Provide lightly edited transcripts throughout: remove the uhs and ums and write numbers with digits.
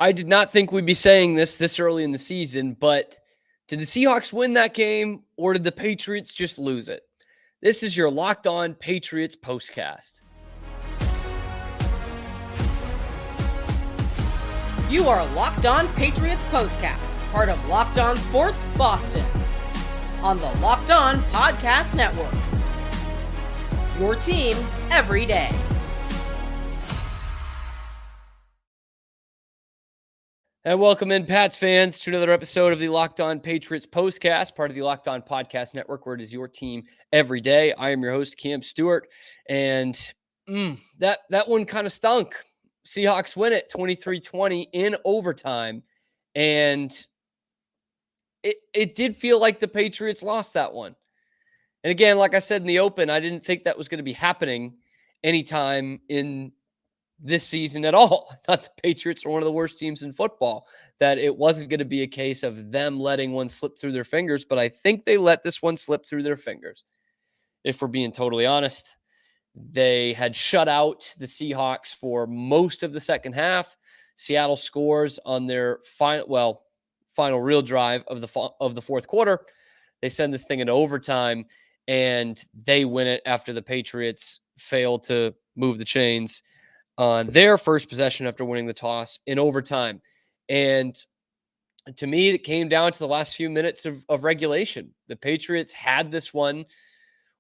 I did not think we'd be saying this early in the season, but did the Seahawks win that game or did the Patriots just lose it? This is your Locked On Patriots postcast. You are Locked On Patriots postcast, part of Locked On Sports Boston, on the Locked On Podcast Network. Your team every day. And welcome in, Pats fans, to another episode of the Locked On Patriots postcast, part of the Locked On Podcast Network, where it is your team every day. I am your host, Cam Stewart, and that one kind of stunk. Seahawks win it 23-20 in overtime, and it did feel like the Patriots lost that one. And again, like I said in the open, I didn't think that was going to be happening anytime in this season at all. I thought the Patriots were one of the worst teams in football, that it wasn't going to be a case of them letting one slip through their fingers, but I think they let this one slip through their fingers. If we're being totally honest, they had shut out the Seahawks for most of the second half. Seattle scores on their final real drive of the fourth quarter. They send this thing into overtime, and they win it after the Patriots fail to move the chains on their first possession after winning the toss in overtime. And to me, it came down to the last few minutes of regulation. The Patriots had this one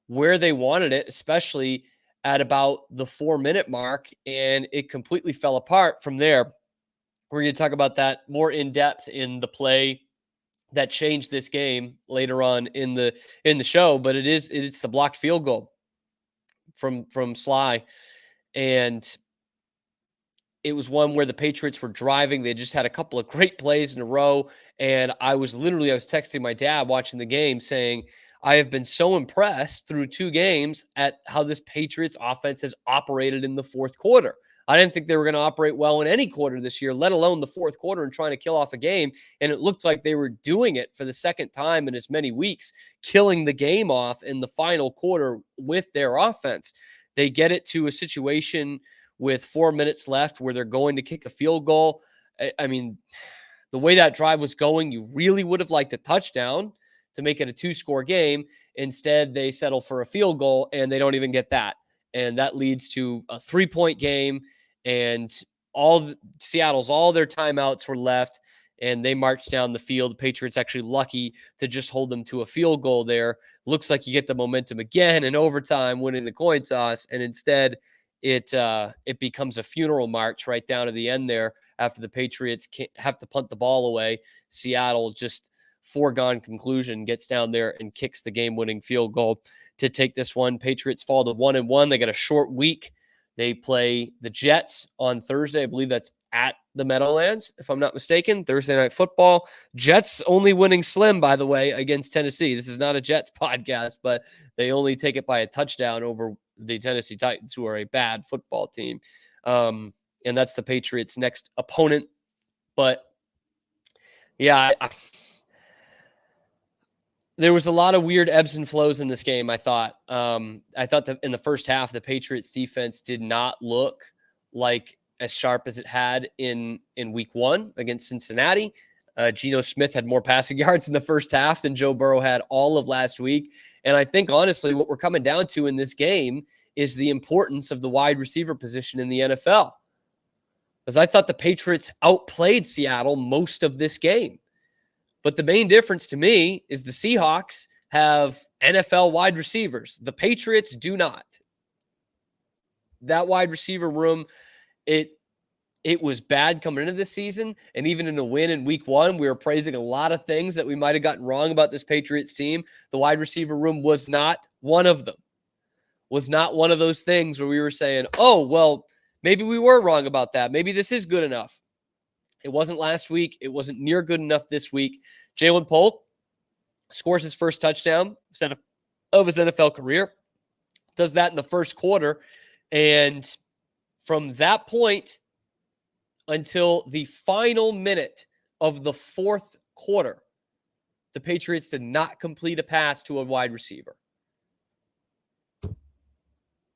where they wanted it, especially at about the 4-minute mark, and it completely fell apart from there. We're going to talk about that more in depth in the play that changed this game later on in the show, but it's the blocked field goal from Sly. And it was one where the Patriots were driving. They just had a couple of great plays in a row. And I was texting my dad watching the game saying, I have been so impressed through 2 games at how this Patriots offense has operated in the fourth quarter. I didn't think they were going to operate well in any quarter this year, let alone the fourth quarter and trying to kill off a game. And it looked like they were doing it for the second time in as many weeks, killing the game off in the final quarter with their offense. They get it to a situation with 4 minutes left where they're going to kick a field goal. I mean, the way that drive was going, you really would have liked a touchdown to make it a 2-score game. Instead, they settle for a field goal, and they don't even get that. And that leads to a 3-point game, and all their timeouts were left, and they marched down the field. The Patriots actually lucky to just hold them to a field goal there. Looks like you get the momentum again in overtime, winning the coin toss, and instead it becomes a funeral march right down to the end there after the Patriots have to punt the ball away. Seattle, just foregone conclusion, gets down there and kicks the game-winning field goal to take this one. Patriots fall to 1-1. They got a short week. They play the Jets on Thursday. I believe that's at the Meadowlands, if I'm not mistaken. Thursday Night Football. Jets only winning slim, by the way, against Tennessee. This is not a Jets podcast, but they only take it by a touchdown over the Tennessee Titans, who are a bad football team. And that's the Patriots' next opponent. But yeah, there was a lot of weird ebbs and flows in this game, I thought. I thought that in the first half, the Patriots defense did not look like as sharp as it had in week 1 against Cincinnati. Geno Smith had more passing yards in the first half than Joe Burrow had all of last week. And I think, honestly, what we're coming down to in this game is the importance of the wide receiver position in the NFL. Because I thought the Patriots outplayed Seattle most of this game. But the main difference to me is the Seahawks have NFL wide receivers. The Patriots do not. That wide receiver room, it was bad coming into this season. And even in a win in week 1, we were praising a lot of things that we might have gotten wrong about this Patriots team. The wide receiver room was not one of them. Was not one of those things where we were saying, oh, well, maybe we were wrong about that. Maybe this is good enough. It wasn't last week. It wasn't near good enough this week. Jalen Polk scores his first touchdown of his NFL career. Does that in the first quarter. And from that point until the final minute of the fourth quarter, the Patriots did not complete a pass to a wide receiver.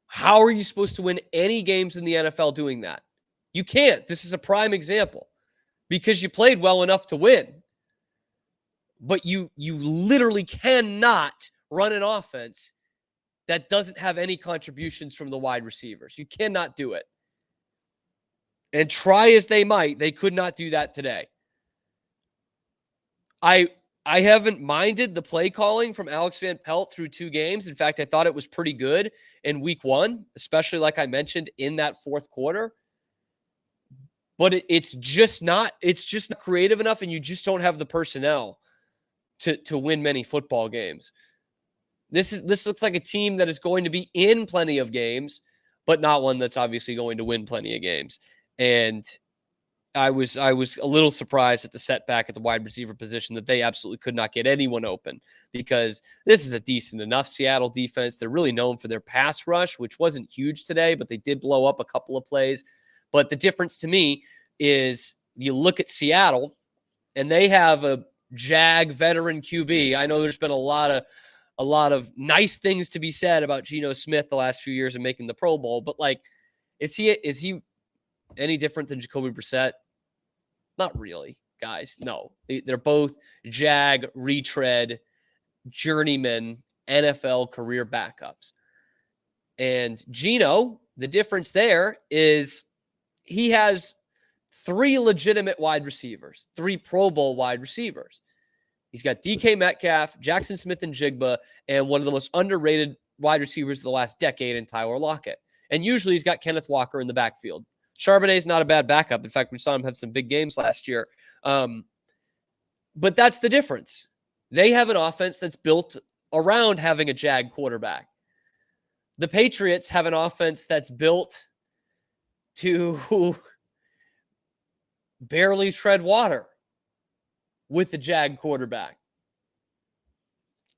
How are you supposed to win any games in the NFL doing that? You can't. This is a prime example. because you played well enough to win. But you literally cannot run an offense that doesn't have any contributions from the wide receivers. You cannot do it. And try as they might, they could not do that today. I haven't minded the play calling from Alex Van Pelt through 2 games. In fact, I thought it was pretty good in week 1, especially like I mentioned in that fourth quarter. But it's just not creative enough, and you just don't have the personnel to win many football games. This looks like a team that is going to be in plenty of games, but not one that's obviously going to win plenty of games. And I was a little surprised at the setback at the wide receiver position that they absolutely could not get anyone open, because this is a decent enough Seattle defense. They're really known for their pass rush, which wasn't huge today, but they did blow up a couple of plays. But the difference to me is you look at Seattle and they have a Jag veteran QB. I know there's been a lot of nice things to be said about Geno Smith the last few years and making the Pro Bowl, but like, is he any different than Jacoby Brissett? Not really, guys. No, they're both Jag, retread, journeyman, NFL career backups. And Geno, the difference there is he has 3 legitimate wide receivers, 3 Pro Bowl wide receivers. He's got DK Metcalf, Jackson Smith-Njigba, and one of the most underrated wide receivers of the last decade in Tyler Lockett. And usually he's got Kenneth Walker in the backfield. Charbonnet's not a bad backup. In fact, we saw him have some big games last year. But that's the difference. They have an offense that's built around having a Jag quarterback. The Patriots have an offense that's built to barely tread water with the Jag quarterback.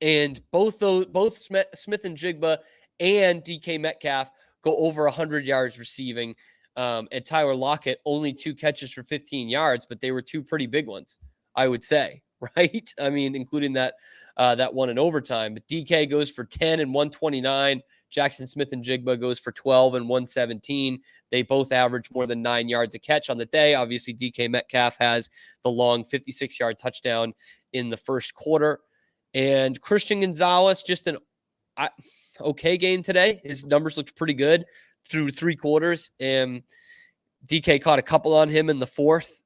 And both Smith-Njigba and DK Metcalf go over 100 yards receiving. And Tyler Lockett, only 2 catches for 15 yards, but they were 2 pretty big ones, I would say, right? I mean, including that one in overtime. But DK goes for 10 and 129. Jackson Smith-Njigba goes for 12 and 117. They both average more than 9 yards a catch on the day. Obviously, DK Metcalf has the long 56-yard touchdown in the first quarter. And Christian Gonzalez, just an okay game today. His numbers looked pretty good through 3 quarters, and DK caught a couple on him in the fourth.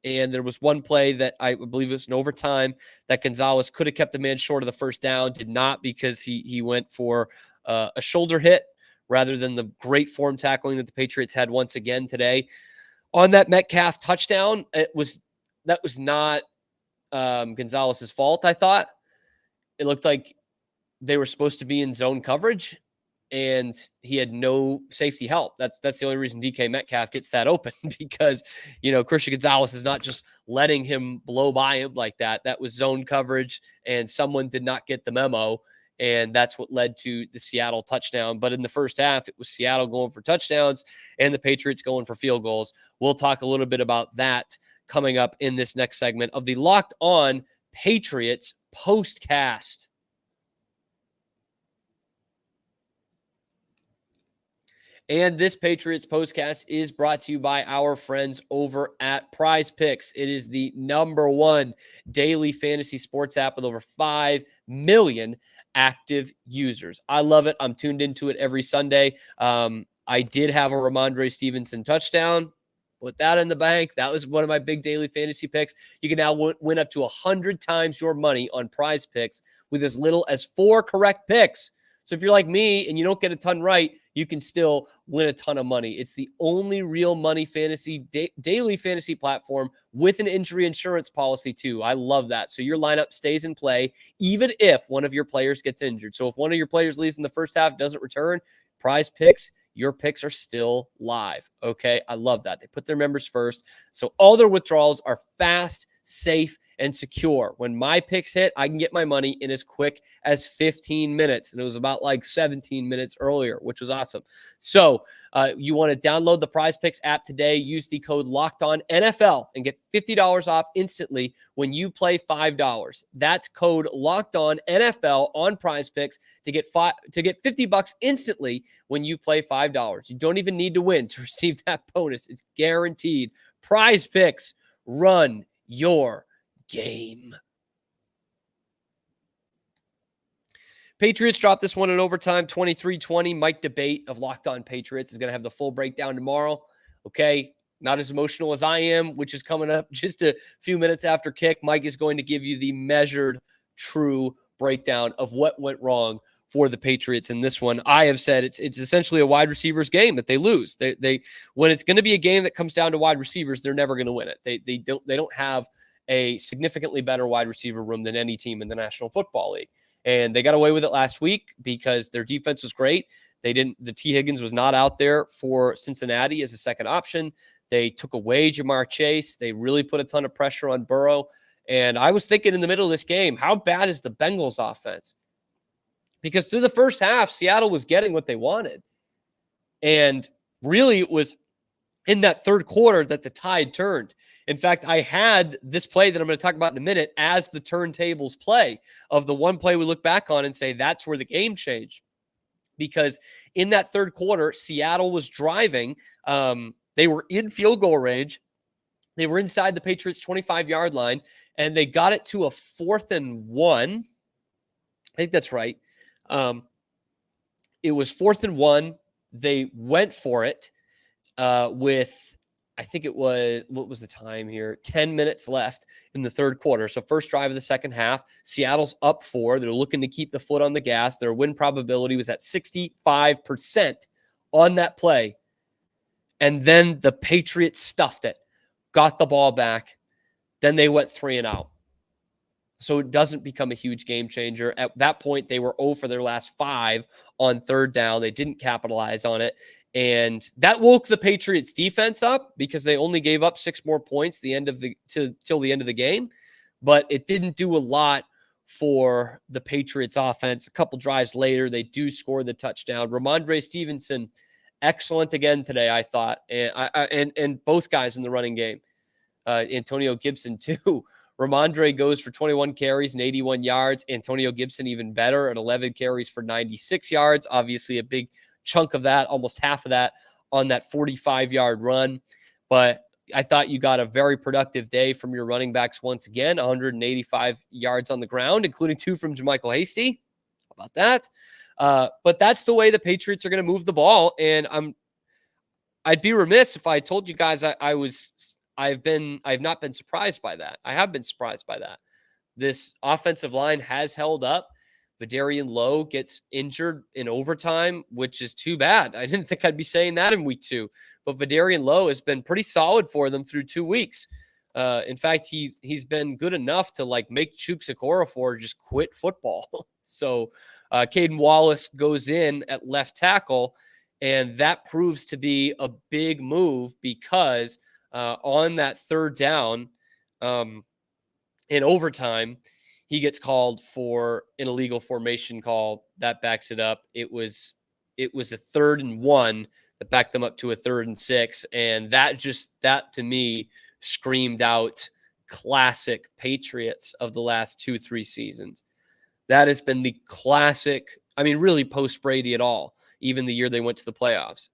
And there was one play that I believe it was in overtime that Gonzalez could have kept the man short of the first down, did not, because he went for a shoulder hit rather than the great form tackling that the Patriots had once again today. On that Metcalf touchdown, that was not Gonzalez's fault, I thought. It looked like they were supposed to be in zone coverage, and he had no safety help. That's the only reason DK Metcalf gets that open, because, Christian Gonzalez is not just letting him blow by him like that. That was zone coverage, and someone did not get the memo, and that's what led to the Seattle touchdown. But in the first half, it was Seattle going for touchdowns and the Patriots going for field goals. We'll talk a little bit about that coming up in this next segment of the Locked On Patriots postcast. And this Patriots postcast is brought to you by our friends over at PrizePicks. It is the #1 daily fantasy sports app with over 5 million active users. I love it. I'm tuned into it every Sunday. I did have a Ramondre Stevenson touchdown. Put that in the bank. That was one of my big daily fantasy picks. You can now win up to 100 times your money on PrizePicks with as little as 4 correct picks. So if you're like me and you don't get a ton right, you can still win a ton of money. It's the only real money fantasy daily fantasy platform with an injury insurance policy too. I love that. So your lineup stays in play even if one of your players gets injured. So if one of your players leaves in the first half, doesn't return, PrizePicks, your picks are still live. Okay, I love that. They put their members first. So all their withdrawals are fast, safe, and secure. When my picks hit, I can get my money in as quick as 15 minutes. And it was about like 17 minutes earlier, which was awesome. So you want to download the PrizePicks app today. Use the code LOCKEDONNFL and get $50 off instantly when you play $5. That's code LOCKEDONNFL on PrizePicks to get $50 instantly when you play $5. You don't even need to win to receive that bonus. It's guaranteed. PrizePicks, Run your game. Patriots dropped this one in overtime, 23-20. Mike Debate of Locked On Patriots is going to have the full breakdown tomorrow. Okay, not as emotional as I am, which is coming up just a few minutes after kick. Mike is going to give you the measured, true breakdown of what went wrong for the Patriots in this one. I have said it's essentially a wide receivers game that they lose. They when it's going to be a game that comes down to wide receivers, they're never going to win it. They don't have a significantly better wide receiver room than any team in the National Football League. And they got away with it last week because their defense was great. The T. Higgins was not out there for Cincinnati as a second option. They took away Jamar Chase. They really put a ton of pressure on Burrow. And I was thinking in the middle of this game, how bad is the Bengals offense? Because through the first half, Seattle was getting what they wanted. And really it was in that third quarter that the tide turned. In fact, I had this play that I'm going to talk about in a minute as the turntables play of the one play we look back on and say that's where the game changed. Because in that third quarter, Seattle was driving. They were in field goal range. They were inside the Patriots' 25-yard line, and they got it to a 4th and 1. I think that's right. It was 4th and 1. They went for it with, I think it was, what was the time here? 10 minutes left in the third quarter. So first drive of the second half, Seattle's up 4. They're looking to keep the foot on the gas. Their win probability was at 65% on that play. And then the Patriots stuffed it, got the ball back. Then they went 3 and out. So it doesn't become a huge game changer. At that point, they were 0 for their last 5 on third down. They didn't capitalize on it. And that woke the Patriots defense up because they only gave up 6 more points till the end of the game. But it didn't do a lot for the Patriots offense. A couple drives later, they do score the touchdown. Ramondre Stevenson, excellent again today, I thought. And both guys in the running game. Antonio Gibson too. Ramondre goes for 21 carries and 81 yards. Antonio Gibson even better at 11 carries for 96 yards. Obviously a big chunk of that, almost half of that on that 45-yard run. But I thought you got a very productive day from your running backs once again, 185 yards on the ground, including 2 from JaMychal Hasty. How about that? But that's the way the Patriots are going to move the ball. And I'd be remiss if I told you guys I've not been surprised by that. I have been surprised by that. This offensive line has held up. Vidarian Lowe gets injured in overtime, which is too bad. I didn't think I'd be saying that in week 2, but Vidarian Lowe has been pretty solid for them through 2 weeks. In fact, he's been good enough to make Chuks Okorafor just quit football. So Caden Wallace goes in at left tackle, and that proves to be a big move because on that third down in overtime, he gets called for an illegal formation call. That backs it up. It was a 3rd and 1 that backed them up to a 3rd and 6. And that to me screamed out classic Patriots of the last 2-3 seasons. That has been the classic, really post Brady at all, even the year they went to the playoffs.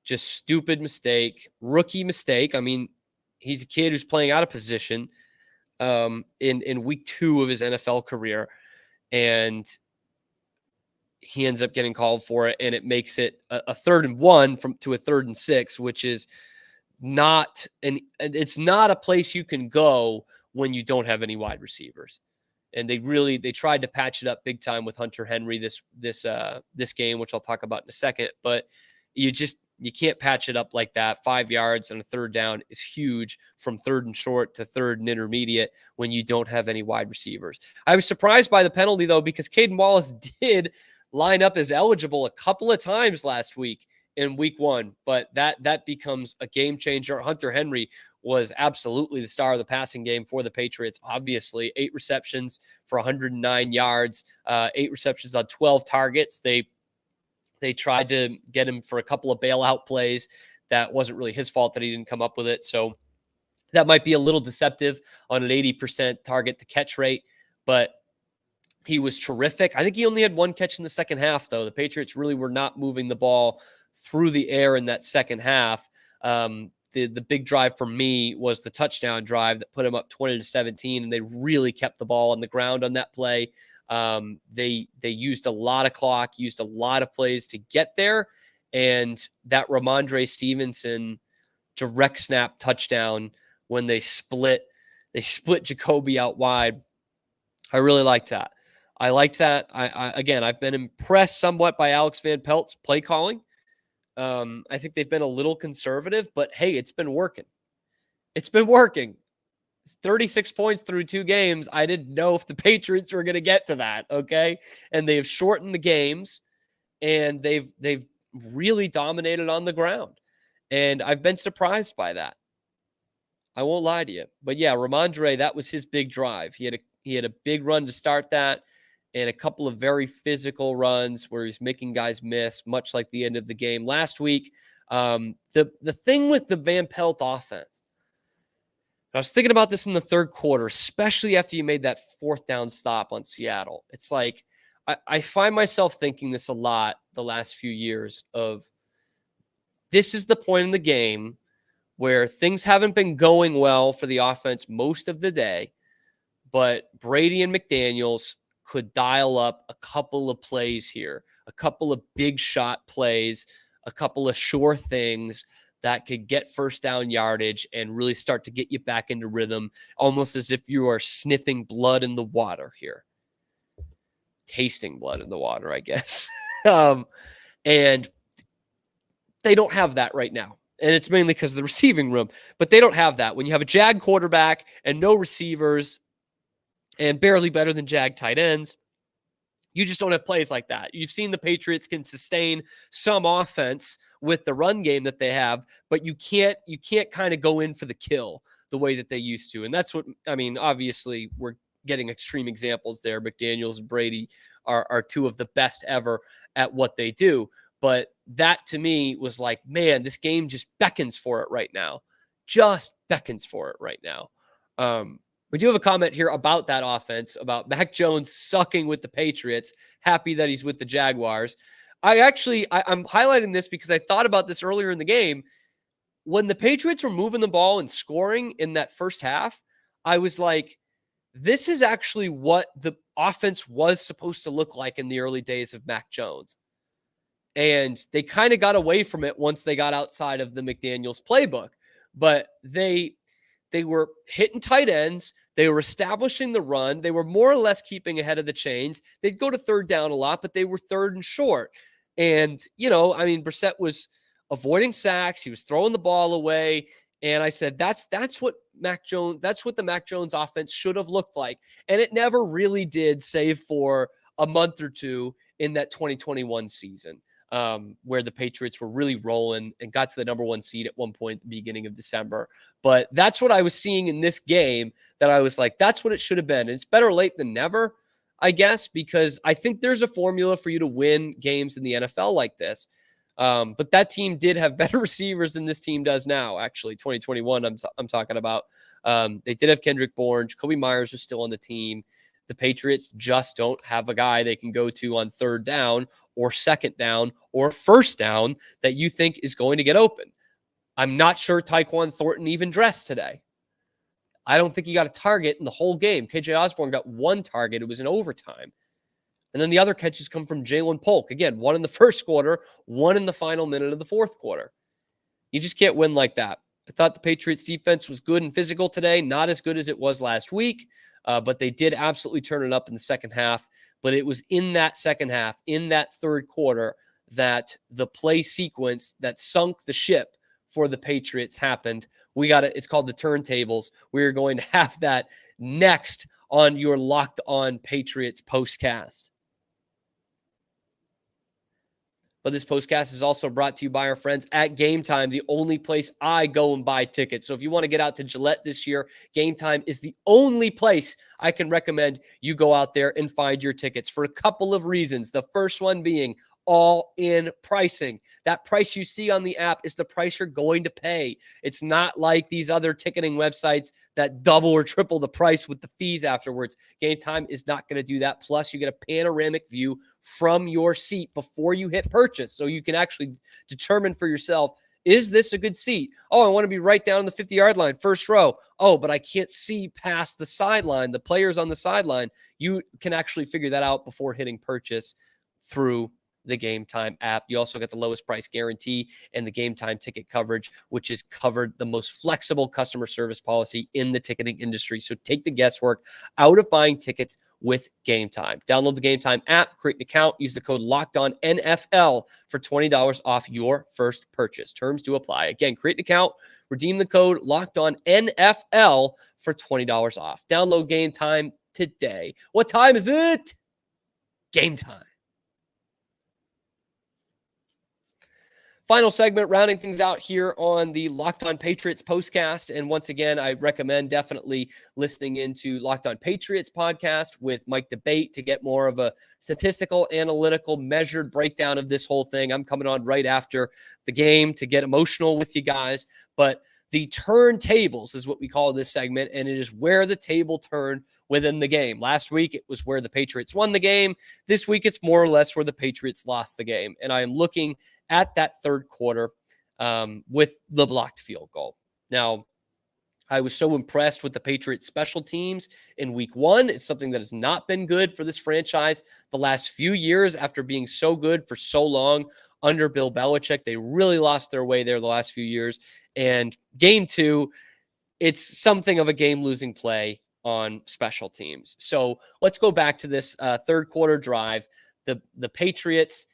Just stupid mistake, rookie mistake. He's a kid who's playing out of position in week 2 of his NFL career, and he ends up getting called for it, and it makes it a 3rd and 1 to a 3rd and 6, which is it's not a place you can go when you don't have any wide receivers. And they tried to patch it up big time with Hunter Henry this game, which I'll talk about in a second, but you can't patch it up like that. 5 yards and a 3rd down is huge from 3rd and short to 3rd and intermediate when you don't have any wide receivers. I was surprised by the penalty, though, because Caden Wallace did line up as eligible a couple of times last week in week 1, but that becomes a game changer. Hunter Henry was absolutely the star of the passing game for the Patriots. Obviously, 8 receptions for 109 yards, 8 receptions on 12 targets. They tried to get him for a couple of bailout plays. That wasn't really his fault that he didn't come up with it. So that might be a little deceptive on an 80% target to catch rate, but he was terrific. I think he only had 1 catch in the second half, though. The Patriots really were not moving the ball through the air in that second half. the big drive for me was the touchdown drive that put them up 20-17, and they really kept the ball on the ground on that play. They used a lot of clock, used a lot of plays to get there, and that Ramondre Stevenson direct snap touchdown when they split Jacoby out wide. I really liked that. I liked that. Again, I've been impressed somewhat by Alex Van Pelt's play calling. I think they've been a little conservative, but hey, it's been working. It's been working. It's 36 points through 2 games. I didn't know if the Patriots were going to get to that, okay? And they've shortened the games, and they've really dominated on the ground. And I've been surprised by that. I won't lie to you. But yeah, Ramondre, that was his big drive. He had a big run to start that, and a couple of very physical runs where he's making guys miss, much like the end of the game last week. The thing with the Van Pelt offense, I was thinking about this in the third quarter, especially after you made that 4th down stop on Seattle. It's like I find myself thinking this a lot the last few years of this is the point in the game where things haven't been going well for the offense most of the day, but Brady and McDaniels could dial up a couple of plays here, a couple of big shot plays, a couple of sure things that could get first down yardage and really start to get you back into rhythm, almost as if you are sniffing blood in the water here. Tasting blood in the water, I guess. And they don't have that right now. And it's mainly because of the receiving room. But they don't have that. When you have a Jag quarterback and no receivers and barely better than Jag tight ends, you just don't have plays like that. You've seen the Patriots can sustain some offense with the run game that they have, but you can't kind of go in for the kill the way that they used to. And that's what, I mean, obviously we're getting extreme examples there. McDaniels and Brady are 2 of the best ever at what they do. But that to me was like, man, this game just beckons for it right now. Just beckons for it right now. We do have a comment here about that offense, about Mac Jones sucking with the Patriots. Happy that he's with the Jaguars. I'm highlighting this because I thought about this earlier in the game. When the Patriots were moving the ball and scoring in that first half, I was like, this is actually what the offense was supposed to look like in the early days of Mac Jones. And they kind of got away from it once they got outside of the McDaniels playbook. But they were hitting tight ends. They were establishing the run. They were more or less keeping ahead of the chains. They'd go to 3rd down a lot, but they were 3rd and short. And, Brissett was avoiding sacks. He was throwing the ball away. And I said, that's what the Mac Jones offense should have looked like. And it never really did, save for a month or two in that 2021 season. Where the Patriots were really rolling and got to the number 1 seed at one point at the beginning of December. But that's what I was seeing in this game that I was like, that's what it should have been. And it's better late than never, I guess, because I think there's a formula for you to win games in the NFL like this. But that team did have better receivers than this team does now, actually. 2021, I'm talking about. They did have Kendrick Bourne. Jacoby Myers was still on the team. The Patriots just don't have a guy they can go to on 3rd down or 2nd down or 1st down that you think is going to get open. I'm not sure Tyquan Thornton even dressed today. I don't think he got a target in the whole game. KJ Osborne got 1 target. It was in overtime. And then the other catches come from Jalen Polk. Again, 1 in the first quarter, 1 in the final minute of the 4th quarter. You just can't win like that. I thought the Patriots defense was good and physical today, not as good as it was last week. But they did absolutely turn it up in the second half. But it was in that second half, in that 3rd quarter, that the play sequence that sunk the ship for the Patriots happened. We got it. It's called the turntables. We're going to have that next on your Locked On Patriots postcast. But this postcast is also brought to you by our friends at Gametime, the only place I go and buy tickets. So if you want to get out to Gillette this year, Gametime is the only place I can recommend you go out there and find your tickets for a couple of reasons. The first one being all-in pricing. That price you see on the app is the price you're going to pay. It's not like these other ticketing websites that double or triple the price with the fees afterwards. Gametime is not going to do that. Plus, you get a panoramic view from your seat before you hit purchase, so you can actually determine for yourself Is this a good seat? Oh, I want to be right down on the 50-yard line, first row. Oh, but I can't see past the sideline, the players on the sideline. You can actually figure that out before hitting purchase through the Gametime app. You also get the lowest price guarantee and the Gametime ticket coverage, which is covered the most flexible customer service policy in the ticketing industry. So take the guesswork out of buying tickets with Gametime. Download the Gametime app, create an account, use the code LOCKEDONNFL for $20 off your first purchase. Terms do apply. Again, create an account, redeem the code LOCKEDONNFL for $20 off. Download Gametime today. What time is it? Gametime. Final segment, rounding things out here on the Locked On Patriots postcast. And once again, I recommend definitely listening into Locked On Patriots podcast with Mike Debate to get more of a statistical, analytical, measured breakdown of this whole thing. I'm coming on right after the game to get emotional with you guys. But the turntables is what we call this segment, and it is where the table turned within the game. Last week, it was where the Patriots won the game. This week, it's more or less where the Patriots lost the game. And I am looking at that third quarter with the blocked field goal. Now, I was so impressed with the Patriots special teams in week one. It's something that has not been good for this franchise the last few years after being so good for so long under Bill Belichick. They really lost their way there the last few years. And game two, it's something of a game-losing play on special teams. So let's go back to this third quarter drive. The Patriots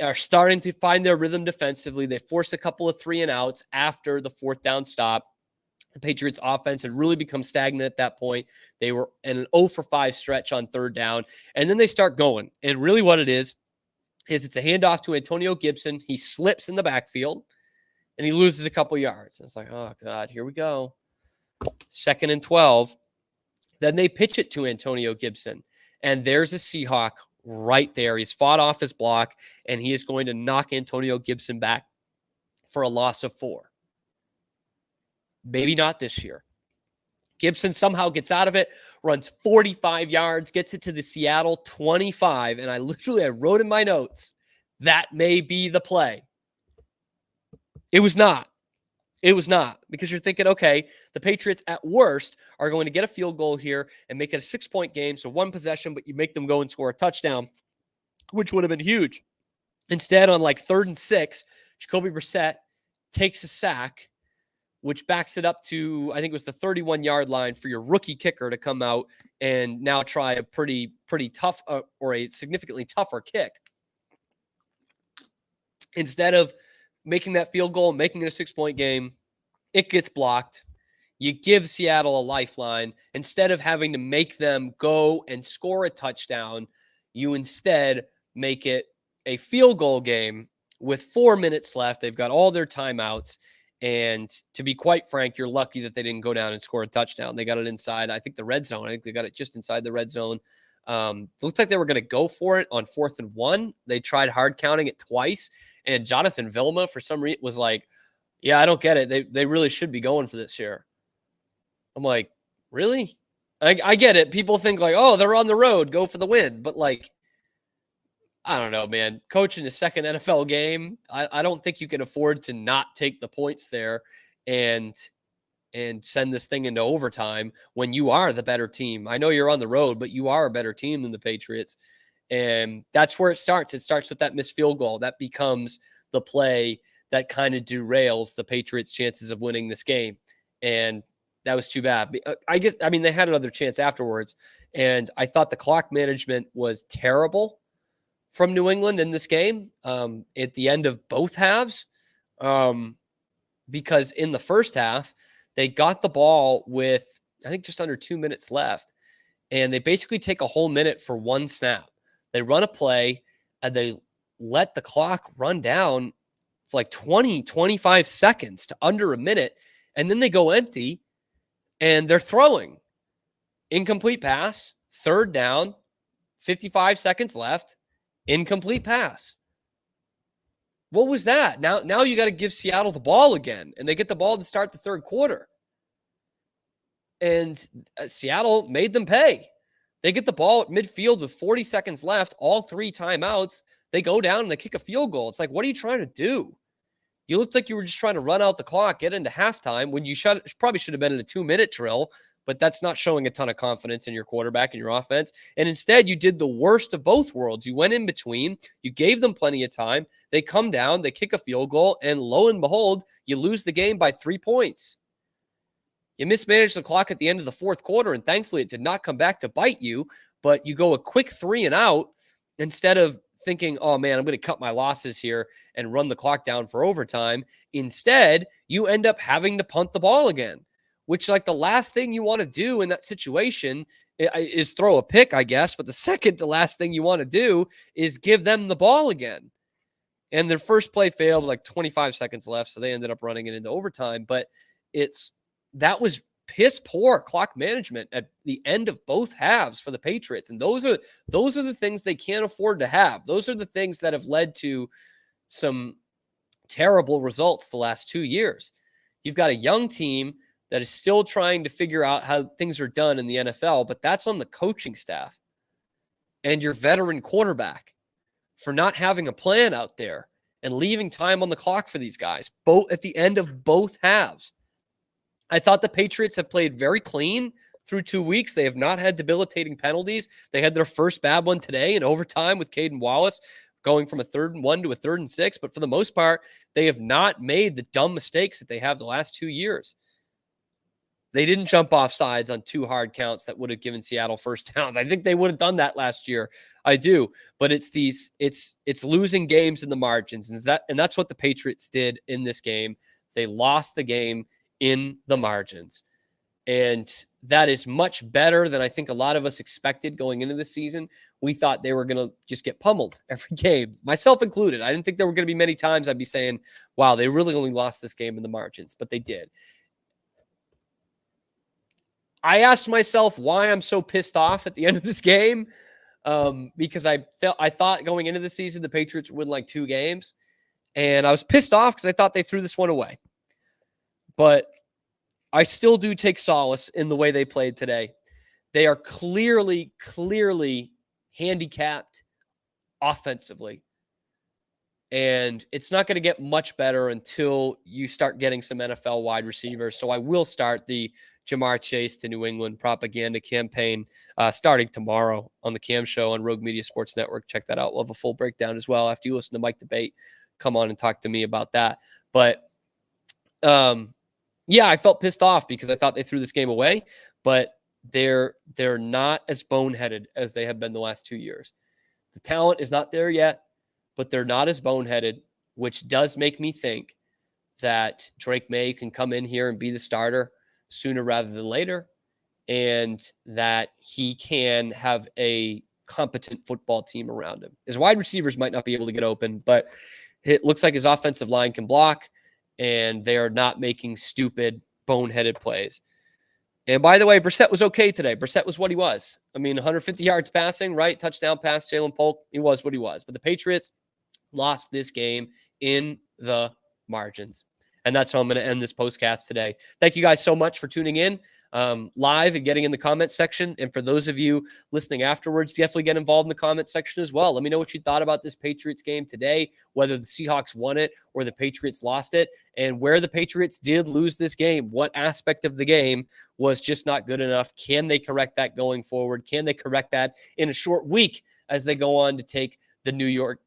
are starting to find their rhythm defensively. They forced a couple of 3-and-outs after the fourth down stop. The Patriots offense had really become stagnant at that point. They were in an 0-for-5 stretch on third down. And then they start going. And really what it is it's a handoff to Antonio Gibson. He slips in the backfield and he loses a couple yards. And it's like, oh God, here we go. 2nd and 12. Then they pitch it to Antonio Gibson. And there's a Seahawk right there. He's fought off his block, and he is going to knock Antonio Gibson back for a loss of 4. Maybe not this year. Gibson somehow gets out of it, runs 45 yards, gets it to the Seattle 25, and I wrote in my notes, that may be the play. It was not. It was not, because you're thinking, okay, the Patriots at worst are going to get a field goal here and make it a 6-point game, so one possession, but you make them go and score a touchdown, which would have been huge. Instead, on like 3rd and 6, Jacoby Brissett takes a sack, which backs it up to, I think it was the 31-yard line for your rookie kicker to come out and now try a pretty tough or a significantly tougher kick. Instead of making that field goal, making it a 6-point game, it gets blocked. You give Seattle a lifeline. Instead of having to make them go and score a touchdown, you instead make it a field goal game with 4 minutes left. They've got all their timeouts. And to be quite frank, you're lucky that they didn't go down and score a touchdown. They got it inside, I think, the red zone. I think they got it just inside the red zone. It looks like they were going to go for it on 4th and 1. They tried hard counting it twice. And Jonathan Vilma, for some reason, was like, yeah, I don't get it. They really should be going for this here. I'm like, really? I get it. People think like, oh, they're on the road, go for the win. But like, I don't know, man. Coaching a second NFL game, I don't think you can afford to not take the points there and send this thing into overtime when you are the better team. I know you're on the road, but you are a better team than the Patriots. And that's where it starts. It starts with that missed field goal. That becomes the play that kind of derails the Patriots' chances of winning this game. And that was too bad. I mean, they had another chance afterwards. And I thought the clock management was terrible from New England in this game at the end of both halves. Because in the first half, they got the ball with, I think, just under 2 minutes left. And they basically take a whole minute for one snap. They run a play and they let the clock run down for like 20, 25 seconds to under a minute. And then they go empty and they're throwing. Incomplete pass, 3rd down, 55 seconds left, incomplete pass. What was that? Now you got to give Seattle the ball again, and they get the ball to start the third quarter. And Seattle made them pay. They get the ball at midfield with 40 seconds left, all 3 timeouts. They go down and they kick a field goal. It's like, what are you trying to do? You looked like you were just trying to run out the clock, get into halftime when you probably should have been in a 2-minute drill, but that's not showing a ton of confidence in your quarterback and your offense. And instead, you did the worst of both worlds. You went in between, you gave them plenty of time. They come down, they kick a field goal, and lo and behold, you lose the game by 3 points. You mismanaged the clock at the end of the fourth quarter, and thankfully it did not come back to bite you, but you go a quick 3 and out instead of thinking, oh man, I'm going to cut my losses here and run the clock down for overtime. Instead, you end up having to punt the ball again, which like the last thing you want to do in that situation is throw a pick, I guess. But the second to last thing you want to do is give them the ball again. And their first play failed with like 25 seconds left. So they ended up running it into overtime. But that was piss poor clock management at the end of both halves for the Patriots. And those are the things they can't afford to have. Those are the things that have led to some terrible results the last 2 years. You've got a young team that is still trying to figure out how things are done in the NFL, but that's on the coaching staff and your veteran quarterback for not having a plan out there and leaving time on the clock for these guys, both at the end of both halves. I thought the Patriots have played very clean through 2 weeks. They have not had debilitating penalties. They had their first bad one today in overtime with Caden Wallace going from a 3rd and 1 to a 3rd and 6. But for the most part, they have not made the dumb mistakes that they have the last 2 years. They didn't jump off sides on 2 hard counts that would have given Seattle first downs. I think they would have done that last year. I do. But it's losing games in the margins. And that's what the Patriots did in this game. They lost the game in the margins. And that is much better than I think a lot of us expected going into the season. We thought they were going to just get pummeled every game, myself included. I didn't think there were going to be many times I'd be saying, wow, they really only lost this game in the margins, but they did. I asked myself why I'm so pissed off at the end of this game, because I thought going into the season, the Patriots would win like 2 games. And I was pissed off because I thought they threw this one away. But I still do take solace in the way they played today. They are clearly handicapped offensively. And it's not going to get much better until you start getting some NFL wide receivers. So I will start the Jamar Chase to New England propaganda campaign starting tomorrow on the Cam Show on Rogue Media Sports Network. Check that out. We'll have a full breakdown as well. After you listen to Mike Debate, come on and talk to me about that. But yeah, I felt pissed off because I thought they threw this game away, but they're not as boneheaded as they have been the last 2 years. The talent is not there yet, but they're not as boneheaded, which does make me think that Drake May can come in here and be the starter sooner rather than later, and that he can have a competent football team around him. His wide receivers might not be able to get open, but it looks like his offensive line can block, and they are not making stupid, boneheaded plays. And by the way, Brissett was okay today. Brissett was what he was. I mean, 150 yards passing, right? Touchdown pass, Jalen Polk. He was what he was. But the Patriots lost this game in the margins. And that's how I'm going to end this postcast today. Thank you guys so much for tuning in live and getting in the comment section. And for those of you listening afterwards, definitely get involved in the comment section as well. Let me know what you thought about this Patriots game today, whether the Seahawks won it or the Patriots lost it, and where the Patriots did lose this game. What aspect of the game was just not good enough? Can they correct that going forward? Can they correct that in a short week as they go on to take the New York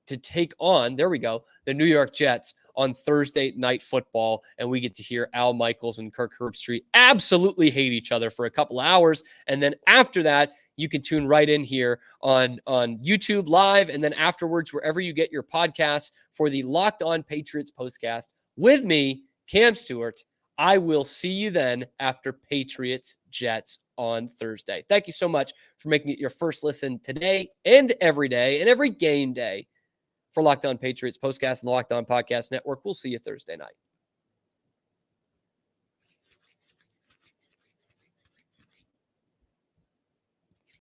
Jets on Thursday Night Football, and we get to hear Al Michaels and Kirk Herbstreit absolutely hate each other for a couple hours, and then after that, you can tune right in here on YouTube Live, and then afterwards, wherever you get your podcasts for the Locked On Patriots postcast with me, Cam Stewart. I will see you then after Patriots Jets on Thursday. Thank you so much for making it your first listen today and every day and every game day for Locked On Patriots postcast and the Locked On Podcast Network. We'll see you Thursday night.